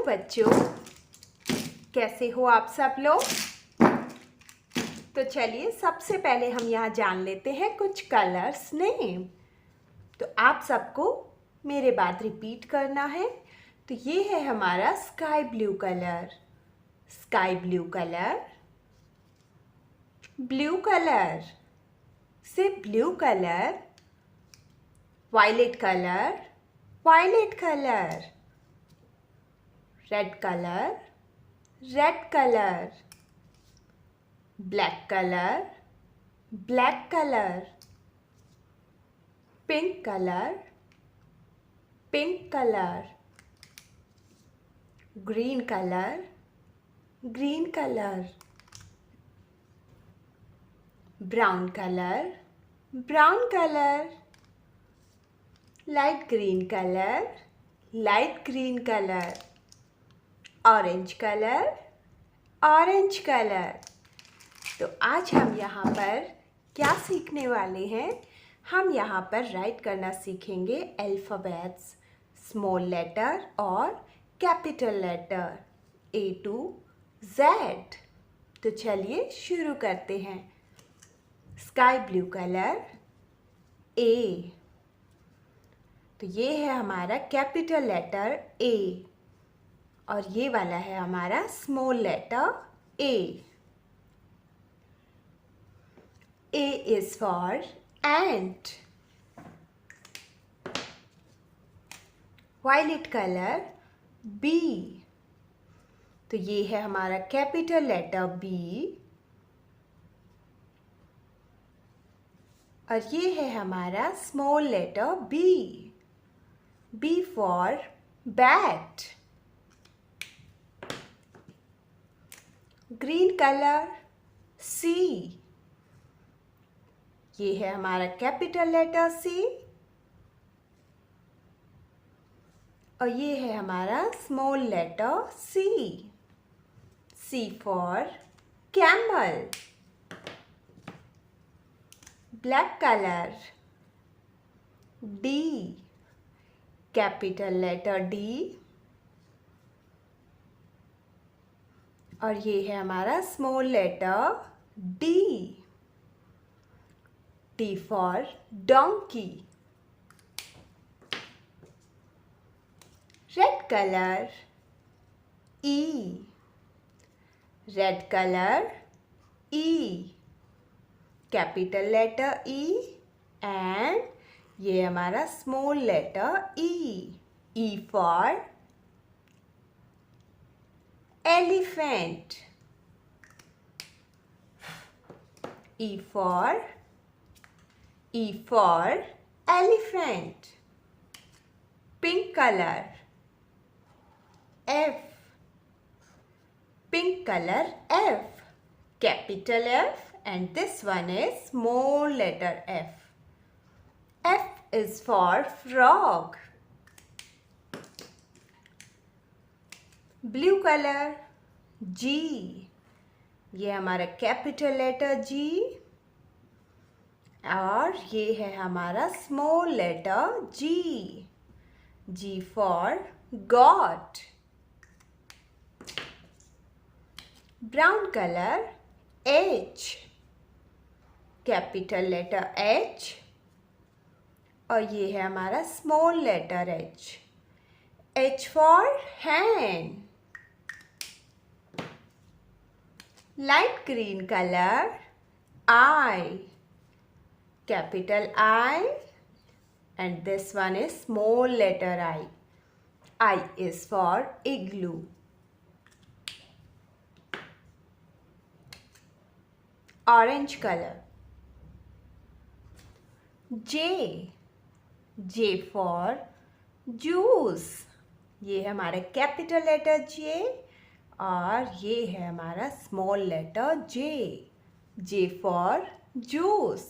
बच्चों, कैसे हो आप सब लोग। तो चलिए सबसे पहले हम यहाँ जान लेते हैं कुछ कलर्स नेम। तो आप सबको मेरे बाद रिपीट करना है। तो ये है हमारा sky blue colour, sky blue colour, blue colour से blue colour, violet colour, violet colour, red colour, red colour, black colour, black colour, pink colour, pink colour, green colour, green colour, brown colour, brown colour, light green colour, light green colour, orange colour, orange colour. तो आज हम यहाँ पर क्या सीखने वाले हैं? हम यहाँ पर राइट करना सीखेंगे अल्फ़ाबेट्स, स्मॉल लेटर और capital letter A to Z। तो चलिए शुरू करते हैं। Sky blue colour A। तो ये है हमारा कैपिटल लेटर A और ये वाला है हमारा small letter A। A is for ant। Violet colour B। तो ये है हमारा कैपिटल लेटर B और ये है हमारा small letter B। B for bat। Green colour C। ये है हमारा कैपिटल लेटर C और ये है हमारा small letter C। C for camel। Black colour D। Capital letter D और ये है हमारा small letter D। D for donkey। Red colour E। Red colour E। Capital letter E and ये हमारा small letter E। E for elephant। E for elephant। Pink color F। Pink color F। Capital F and this one is small letter F. F is for frog। Blue color G। ये हमारा capital letter G और ये है हमारा small letter G। G for goat। Brown colour H। Capital letter H और ये है हमारा small letter H। H for hen। Light green colour I। Capital I and this one is small letter I. I is for igloo। Orange color J। J for juice। ये है हमारा capital letter J और ये है हमारा small letter J। J for juice।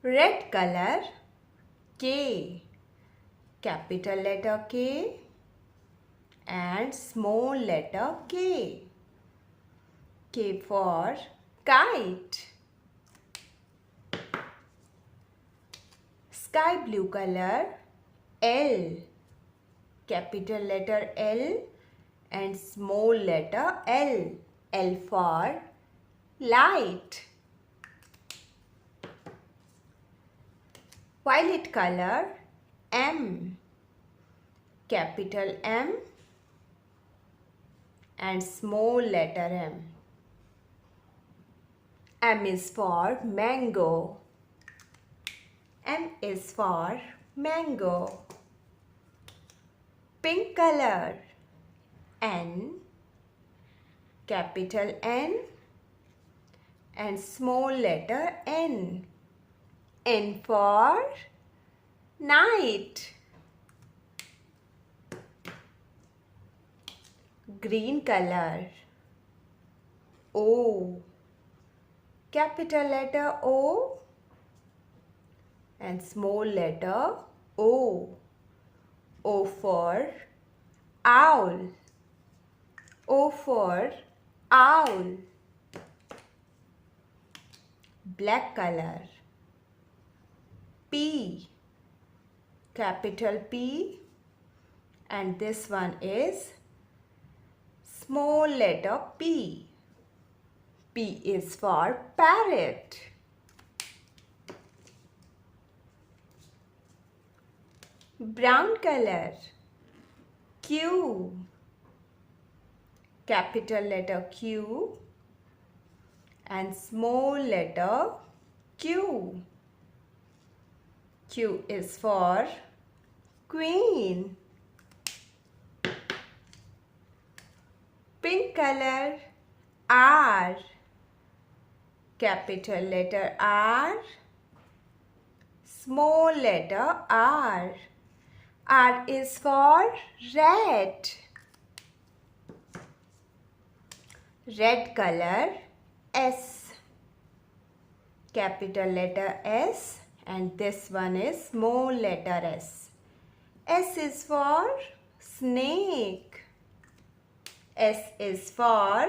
Red colour K। Capital letter K and small letter K। K for kite। sky blue color L। capital letter L and small letter L. L for light. Violet color M, capital M and small letter M. M is for mango. M is for mango. Pink color N, capital N and small letter N. N for night. Green color O, capital letter O and small letter O. O for owl. O for owl. Black color P, capital P and this one is small letter P. P is for parrot. Brown color Q, capital letter Q and small letter Q. Q is for queen. Pink color R, capital letter R, small letter R. R is for red. Red color S, capital letter S and this one is small letter S. S is for snake. S is for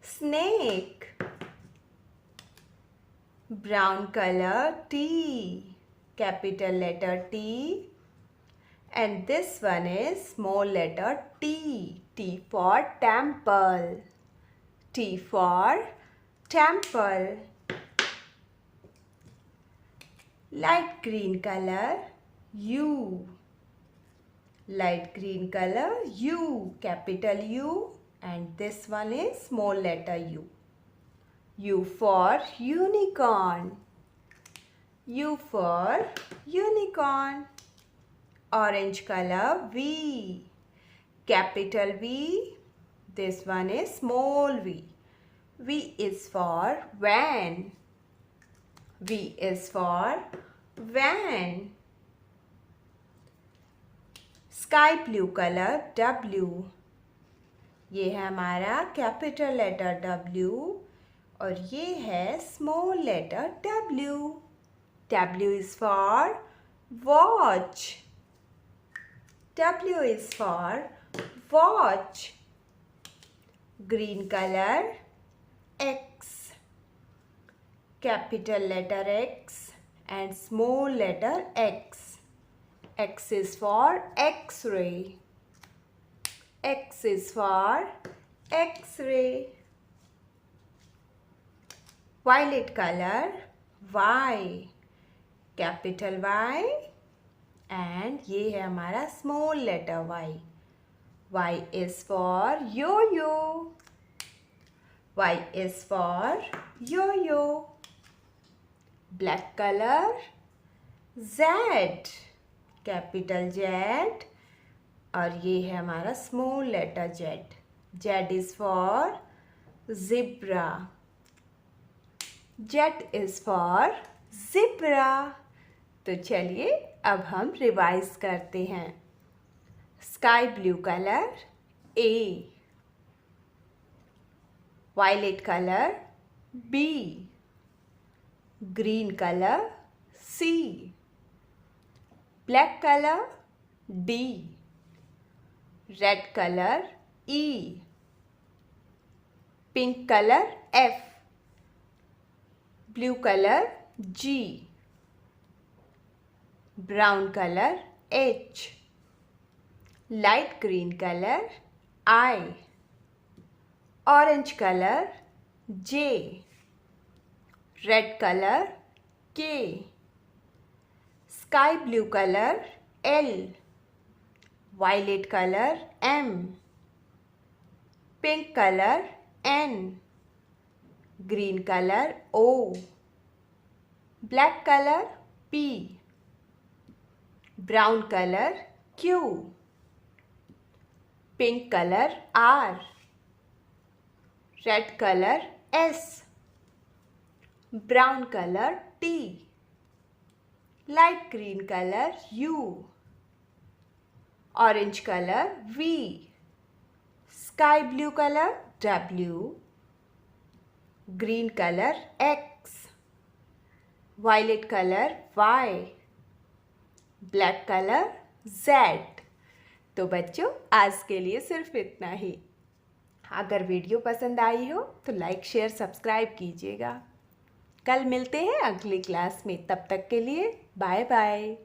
snake. Brown color T, capital letter T and this one is small letter T. T for temple. T for temple. Light green color U, light green color U, capital U and this one is small letter U. U for unicorn. U for unicorn. Orange color V, capital V, this one is small v. V is for van. V is for van. Sky blue color W, ये है हमारा capital letter W और ये है small letter W. W is for watch. W is for watch. Green color X, capital letter X and small letter X. X is for X-ray. X is for X-ray. Violet color Y, capital Y and ये है हमारा small letter Y. Y is for yo-yo. Y is for yo-yo. Black color Z, capital Z और ये है हमारा small letter Z. Z is for zebra. Z is for zebra. तो चलिए अब हम रिवाइज करते हैं. Sky blue colour A, violet colour B, green colour C, black colour D, red colour E, pink colour F, blue colour G, brown colour H, light green color I, orange color J, red color K, sky blue color L, violet color M, pink color N, green color O, black color P, brown color Q, pink color R, red color S, brown color T, light green color U, orange color V, sky blue color W, green color X, violet color Y, black colour Z। तो बच्चों आज के लिए सिर्फ इतना ही। अगर video पसंद आई हो तो लाइक शेयर सब्सक्राइब कीजिएगा। कल मिलते हैं अगली क्लास में, तब तक के लिए बाय बाय।